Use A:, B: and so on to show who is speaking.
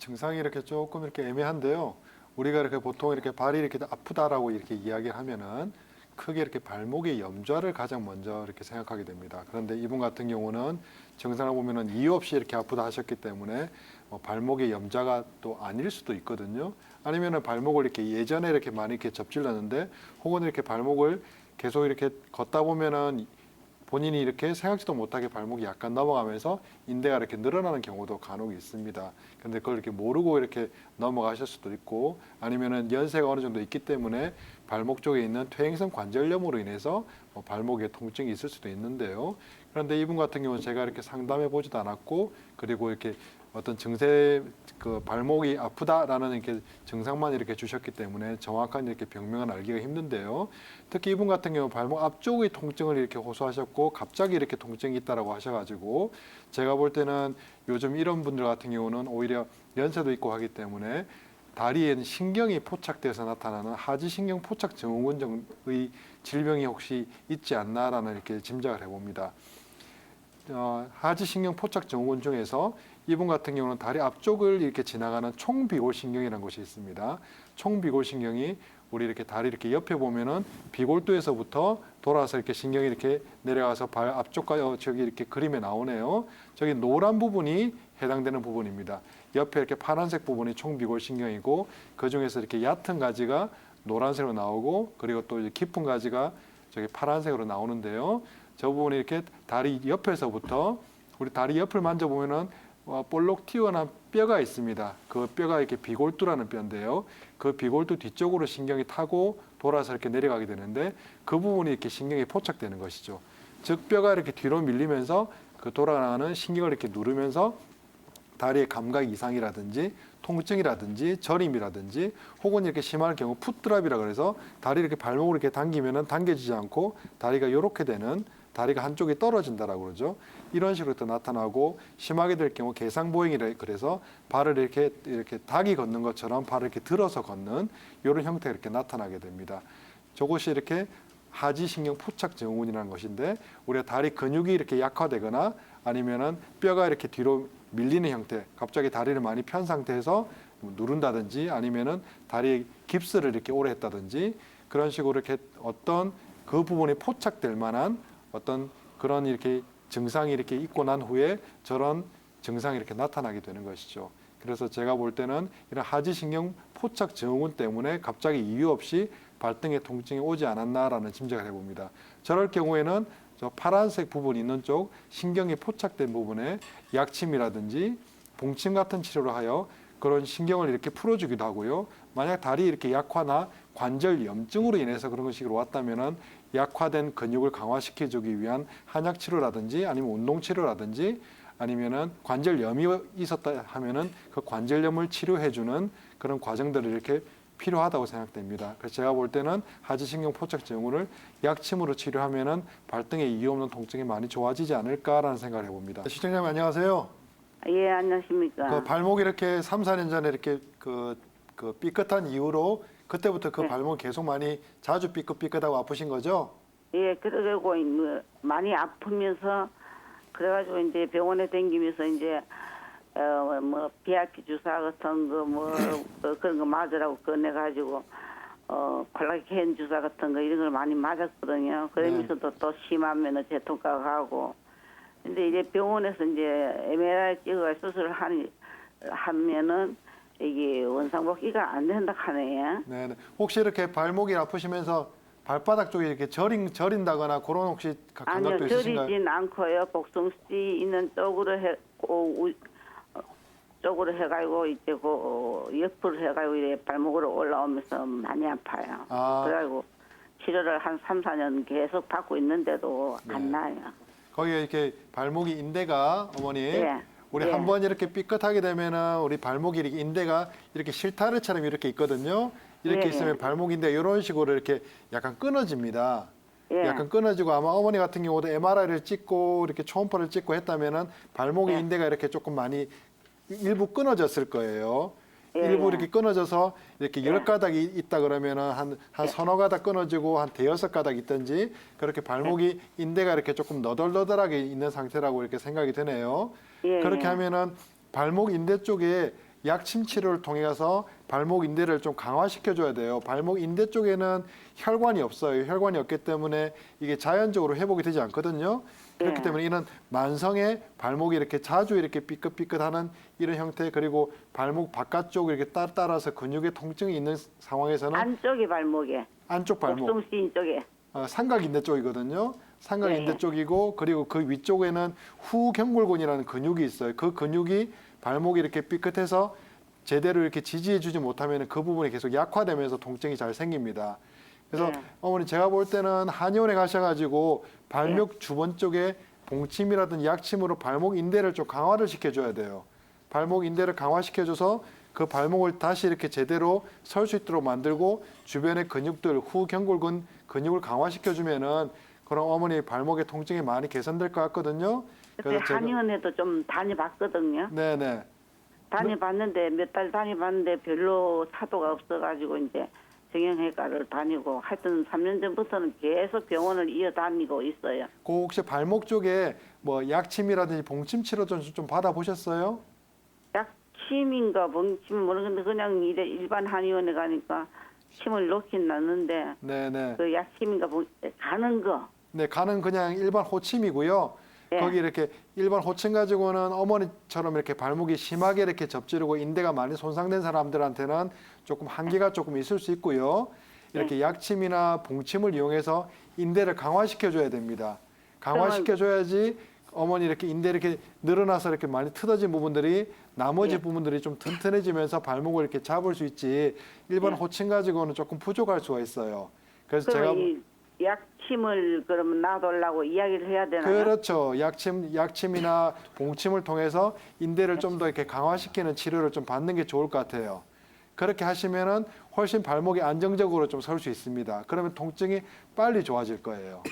A: 증상이 이렇게 조금 이렇게 애매한데요. 우리가 이렇게 보통 이렇게 발이 이렇게 아프다라고 이렇게 이야기를 하면은 크게 이렇게 발목의 염좌를 가장 먼저 이렇게 생각하게 됩니다. 그런데 이분 같은 경우는 증상을 보면은 이유 없이 이렇게 아프다 하셨기 때문에 발목의 염좌가 또 아닐 수도 있거든요. 아니면은 발목을 이렇게 예전에 이렇게 많이 이렇게 접질렀는데 혹은 이렇게 발목을 계속 이렇게 걷다 보면은 본인이 이렇게 생각지도 못하게 발목이 약간 넘어가면서 인대가 이렇게 늘어나는 경우도 간혹 있습니다. 그런데 그걸 이렇게 모르고 이렇게 넘어가실 수도 있고 아니면은 연세가 어느 정도 있기 때문에 발목 쪽에 있는 퇴행성 관절염으로 인해서 발목에 통증이 있을 수도 있는데요. 그런데 이분 같은 경우는 제가 이렇게 상담해 보지도 않았고 그리고 이렇게 어떤 증세 그 발목이 아프다라는 이렇게 증상만 이렇게 주셨기 때문에 정확한 이렇게 병명은 알기가 힘든데요. 특히 이분 같은 경우 발목 앞쪽의 통증을 이렇게 호소하셨고 갑자기 이렇게 통증이 있다라고 하셔가지고 제가 볼 때는 요즘 이런 분들 같은 경우는 오히려 연세도 있고 하기 때문에 다리에는 신경이 포착돼서 나타나는 하지신경 포착 증후군의 질병이 혹시 있지 않나라는 이렇게 짐작을 해봅니다. 하지신경 포착 증후군 중에서 이분 같은 경우는 다리 앞쪽을 이렇게 지나가는 총비골신경이라는 것이 있습니다. 총비골신경이 우리 이렇게 다리 이렇게 옆에 보면은 비골두에서부터 돌아서 이렇게 신경이 이렇게 내려가서 발 앞쪽과 저기 이렇게 그림에 나오네요. 저기 노란 부분이 해당되는 부분입니다. 옆에 이렇게 파란색 부분이 총비골신경이고 그 중에서 이렇게 얕은 가지가 노란색으로 나오고 그리고 또 깊은 가지가 저기 파란색으로 나오는데요. 저 부분이 이렇게 다리 옆에서부터 우리 다리 옆을 만져보면은 볼록 튀어나온 뼈가 있습니다. 그 뼈가 이렇게 비골두라는 뼈인데요. 그 비골두 뒤쪽으로 신경이 타고 돌아서 이렇게 내려가게 되는데 그 부분이 이렇게 신경이 포착되는 것이죠. 즉 뼈가 이렇게 뒤로 밀리면서 그 돌아가는 신경을 이렇게 누르면서 다리의 감각 이상이라든지 통증이라든지 저림이라든지 혹은 이렇게 심할 경우 풋드랍이라 그래서 다리 이렇게 발목을 이렇게 당기면은 당겨지지 않고 다리가 이렇게 되는 다리가 한쪽이 떨어진다라고 그러죠. 이런 식으로 또 나타나고 심하게 될 경우 개상보행이라 그래서 발을 이렇게 닭이 걷는 것처럼 발을 이렇게 들어서 걷는 이런 형태가 이렇게 나타나게 됩니다. 저것이 이렇게 하지신경 포착 증후군이라는 것인데 우리가 다리 근육이 이렇게 약화되거나 아니면은 뼈가 이렇게 뒤로 밀리는 형태, 갑자기 다리를 많이 편 상태에서 누른다든지 아니면은 다리에 깁스를 이렇게 오래 했다든지 그런 식으로 이렇게 어떤 그 부분이 포착될 만한 어떤 그런 이렇게 증상이 이렇게 있고 난 후에 저런 증상이 이렇게 나타나게 되는 것이죠. 그래서 제가 볼 때는 이런 하지신경 포착 증후군 때문에 갑자기 이유 없이 발등에 통증이 오지 않았나라는 짐작을 해봅니다. 저럴 경우에는 저 파란색 부분 있는 쪽 신경이 포착된 부분에 약침이라든지 봉침 같은 치료를 하여 그런 신경을 이렇게 풀어주기도 하고요. 만약 다리 이렇게 약화나 관절 염증으로 인해서 그런 것이 왔다면은 약화된 근육을 강화시켜주기 위한 한약 치료라든지 아니면 운동 치료라든지 아니면은 관절염이 있었다 하면은 그 관절염을 치료해주는 그런 과정들이 이렇게 필요하다고 생각됩니다. 그래서 제가 볼 때는 하지신경 포착 증후군을 약침으로 치료하면은 발등에 이유 없는 통증이 많이 좋아지지 않을까라는 생각을 해봅니다. 시청자님 안녕하세요.
B: 예, 안녕하십니까.
A: 그 발목이 이렇게 3, 4년 전에 이렇게 그 삐끗한 이후로 그때부터 그
B: 네.
A: 발목이 계속 많이 자주 삐끗삐끗하고 아프신 거죠?
B: 예, 그러고 많이 아프면서 그래가지고 이제 병원에 다니면서 이제 뭐 비아키 주사 같은 거 뭐 그런 거 맞으라고 꺼내가지고 콜라겐 주사 같은 거 이런 걸 많이 맞았거든요. 그러면서도 또 심하면은 재통가 가고. 근데 이제 병원에서 이제 MRI 찍어 수술을 하면은 이게 원상복귀가 안 된다 하네요.
A: 네. 혹시 이렇게 발목이 아프시면서 발바닥 쪽에 이렇게 저린다거나 그런 혹시 감각도
B: 아니요,
A: 있으신가요?
B: 저리진 않고요. 복숭씨 있는 쪽으로 쪽으로 해가지고 이제 그 옆으로 해가지고 이래 발목으로 올라오면서 많이 아파요. 그래가지고 치료를 한 3, 4년 계속 받고 있는데도 안 나요.
A: 거기에 이렇게 발목이 인대가 어머니
B: 예.
A: 우리
B: 예.
A: 한번 이렇게 삐끗하게 되면은 우리 발목이 이렇게 인대가 이렇게 실타래처럼 이렇게 있거든요. 이렇게
B: 예,
A: 있으면
B: 예.
A: 발목 인대 이런 식으로 이렇게 약간 끊어집니다.
B: 예.
A: 약간 끊어지고 아마 어머니 같은 경우도 MRI를 찍고 이렇게 초음파를 찍고 했다면은 발목의
B: 예.
A: 인대가 이렇게 조금 많이 일부 끊어졌을 거예요.
B: 예,
A: 일부
B: 예.
A: 이렇게 끊어져서 이렇게
B: 예.
A: 10가닥이 있다 그러면은 한 서너 가닥 끊어지고 한 대여섯 가닥 있든지 그렇게 발목이 인대가 이렇게 조금 너덜너덜하게 있는 상태라고 이렇게 생각이 드네요.
B: 예,
A: 그렇게
B: 예.
A: 하면은 발목 인대 쪽에 약침 치료를 통해서 발목 인대를 좀 강화시켜 줘야 돼요. 발목 인대 쪽에는 혈관이 없어요. 혈관이 없기 때문에 이게 자연적으로 회복이 되지 않거든요. 그렇기
B: 네.
A: 때문에 이런 만성의 발목이 이렇게 자주 이렇게 삐끗삐끗하는 이런 형태, 그리고 발목 바깥쪽 이렇게 따라서 근육의 통증이 있는 상황에서는
B: 안쪽이 발목에,
A: 안쪽 발목,
B: 목송신 쪽에.
A: 삼각인대 쪽이거든요. 삼각인대
B: 네.
A: 쪽이고, 그리고 그 위쪽에는 후경골근이라는 근육이 있어요. 그 근육이 발목이 이렇게 삐끗해서 제대로 이렇게 지지해주지 못하면 그 부분이 계속 약화되면서 통증이 잘 생깁니다. 그래서
B: 네.
A: 어머니, 제가 볼 때는 한의원에 가셔가지고 발목 주변 쪽에 봉침이라든지 약침으로 발목 인대를 좀 강화를 시켜줘야 돼요. 발목 인대를 강화시켜줘서 그 발목을 다시 이렇게 제대로 설 수 있도록 만들고, 주변의 근육들, 후경골근 근육을 강화시켜주면은 그럼 어머니 발목의 통증이 많이 개선될 것 같거든요.
B: 그때 한의원에도 좀 다녀봤거든요.
A: 네네.
B: 다녀봤는데 몇 달 다녀봤는데 별로 사도가 없어가지고 이제 정형외과를 다니고 하여튼 3년 전부터는 계속 병원을 이어다니고 있어요.
A: 그 혹시 발목 쪽에 뭐 약침이라든지 봉침 치료 좀 받아보셨어요?
B: 약침인가 봉침 모르겠는데 그냥 일반 한의원에 가니까 침을 놓긴 놨는데
A: 네네.
B: 그 약침인가 가는 거.
A: 네, 간은 그냥 일반 호침이고요.
B: 네.
A: 거기 이렇게 일반 호침 가지고는 어머니처럼 이렇게 발목이 심하게 이렇게 접지르고 인대가 많이 손상된 사람들한테는 조금 한계가 조금 있을 수 있고요. 이렇게 약침이나 봉침을 이용해서 인대를 강화시켜 줘야 됩니다. 강화시켜 줘야지 어머니 이렇게 인대 이렇게 늘어나서 이렇게 많이 틀어진 부분들이 나머지
B: 예.
A: 부분들이 좀 튼튼해지면서 발목을 이렇게 잡을 수 있지, 일반
B: 예.
A: 호침 가지고는 조금 부족할 수가 있어요. 그래서 제가
B: 그러면 이 약침을 그러면 놔두려고 이야기를 해야 되나요?
A: 그렇죠. 약침이나 봉침을 통해서 인대를 좀 더 이렇게 강화시키는 치료를 좀 받는 게 좋을 것 같아요. 그렇게 하시면은 훨씬 발목이 안정적으로 좀 설 수 있습니다. 그러면 통증이 빨리 좋아질 거예요.